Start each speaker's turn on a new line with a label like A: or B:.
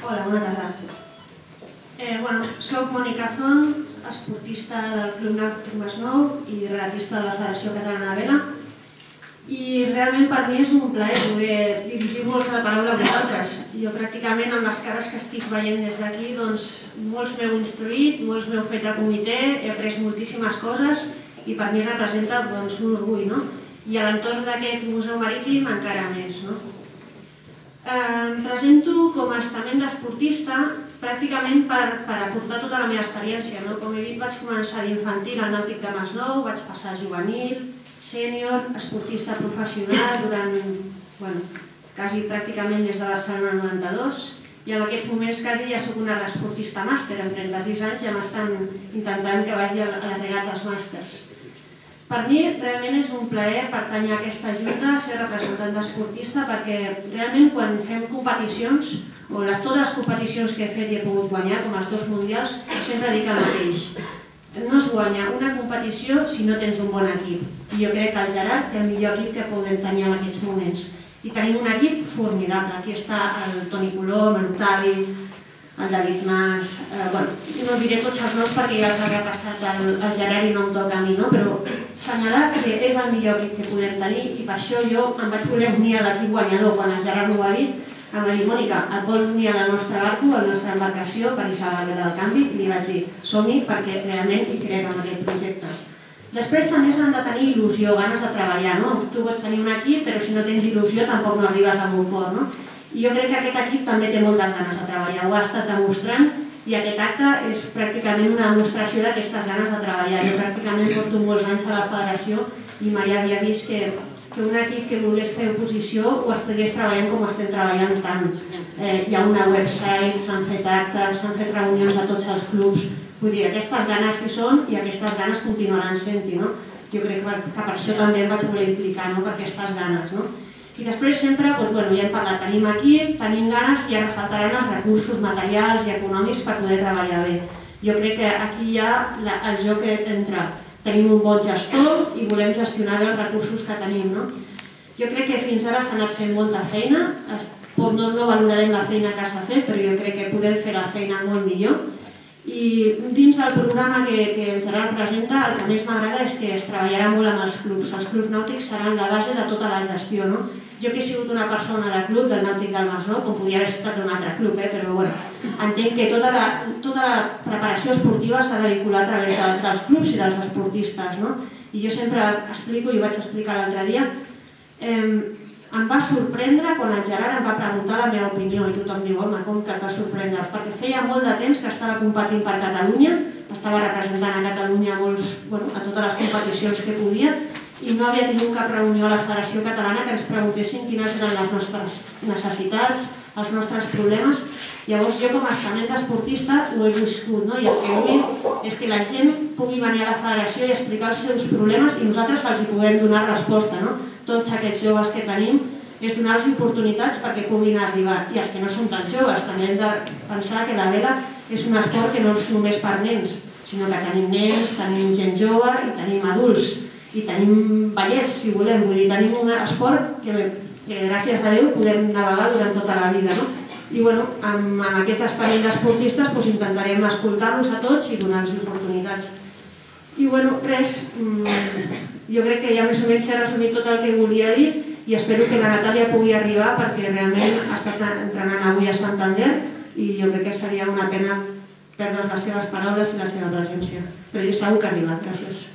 A: Hola, bona tarda. Soc Mònica Zon, esportista del Club Nàutic Masnou i regatista de la Federació Catalana de Vela. I realment per mi és un plaer poder dirigir-vos la paraula a vosaltres. Jo pràcticament amb les cares que estic veient des d'aquí, molts m'heu instruït, molts m'heu fet a comitè, he après moltíssimes coses i per mi representa un orgull. I a l'entorn d'aquest museu marítim encara més. Em presento com a estament d'esportista pràcticament per aportar tota la meva experiència. Com he dit, vaig començar d'infantil al Nàutic de Masnou, vaig passar a juvenil, sènior, esportista professional durant quasi pràcticament des de Barcelona 92 i en aquests moments quasi ja soc una esportista màster, amb 36 anys ja m'estan intentant que vagi a les regates màsters. Per mi realment és un plaer pertànyer a aquesta junta, ser representant d'esportista, perquè realment quan fem competicions, o totes les competicions que he fet i he pogut guanyar, com els 2 mundials, sempre dic el mateix. No es guanya una competició si no tens un bon equip. I jo crec que el Gerard té el millor equip que podem tenir en aquests moments. I tenim un equip formidable. Aquí està el Toni Colom, l'Octavi, el David Mas... No diré tots els noms perquè ja els ha repassat el Gerard i no em toca a mi, però assenyalar que és el millor equip que podem tenir i per això jo em vaig voler unir a l'equip guanyador. Quan el Gerard m'ho va dir, em va dir, Mònica, et vols unir a la nostra barco, a la nostra embarcació, per això la del canvi, i li vaig dir, som-hi perquè realment hi crec en aquest projecte. Després també s'han de tenir il·lusió, ganes de treballar. Tu pots tenir un equip, però si no tens il·lusió tampoc no arribes a bon port. I jo crec que aquest equip també té moltes ganes de treballar, ho ha estat demostrant i aquest acte és pràcticament una demostració d'aquestes ganes de treballar. Jo pràcticament porto molts anys a la federació i mai havia vist que un equip que volgués fer oposició ho estigués treballant com ho estem treballant tant. Hi ha una website, s'han fet actes, s'han fet reunions a tots els clubs. Vull dir, aquestes ganes hi són i aquestes ganes continuaran sent-hi. Jo crec que per això també em vaig voler implicar, per aquestes ganes. I després sempre, ja hem parlat, tenim equip, tenim ganes i ara faltaran els recursos materials i econòmics per poder treballar bé. Jo crec que aquí hi ha el joc entre tenim un bon gestor i volem gestionar bé els recursos que tenim. Jo crec que fins ara s'ha anat fent molta feina, no valorarem la feina que s'ha fet, però jo crec que podem fer la feina molt millor. I dins del programa que el Gerard presenta, el que més m'agrada és que es treballarà molt amb els clubs. Els clubs nàutics seran la base de tota la gestió. Jo que he sigut una persona de club del Nàutic del Masnou, com podia haver estat un altre club, però entenc que tota la preparació esportiva s'ha de vincular a través dels clubs i dels esportistes. I jo sempre explico, i ho vaig explicar l'altre dia, em va sorprendre quan el Gerard em va preguntar la meva opinió i tothom diu, home, com que et va sorprendre? Perquè feia molt de temps que estava competint per Catalunya, estava representant a Catalunya a totes les competicions que podia i no havia tingut cap reunió a la Federació Catalana que ens preguntessin quines eren les nostres necessitats, els nostres problemes. Llavors jo com a estament d'esportista ho he viscut i el que vull és que la gent pugui venir a la Federació i explicar els seus problemes i nosaltres els hi puguem donar resposta. Tots aquests joves que tenim és donar-los oportunitats perquè puguin arribar. I els que no són tan joves, també hem de pensar que la vela és un esport que no és només per nens, sinó que tenim nens, tenim gent jove i tenim adults. I tenim vellets, si volem. Vull dir, tenim un esport que gràcies a Déu podem navegar durant tota la vida. I amb aquest estament d'esportistes intentarem escoltar-los a tots i donar-los oportunitats. I res, jo crec que ja més o menys s'ha resumit tot el que volia dir i espero que la Natàlia pugui arribar perquè realment ha estat entrenant avui a Santander i jo crec que seria una pena perdre les seves paraules i la seva presència. Però jo segur que arriba. Gràcies.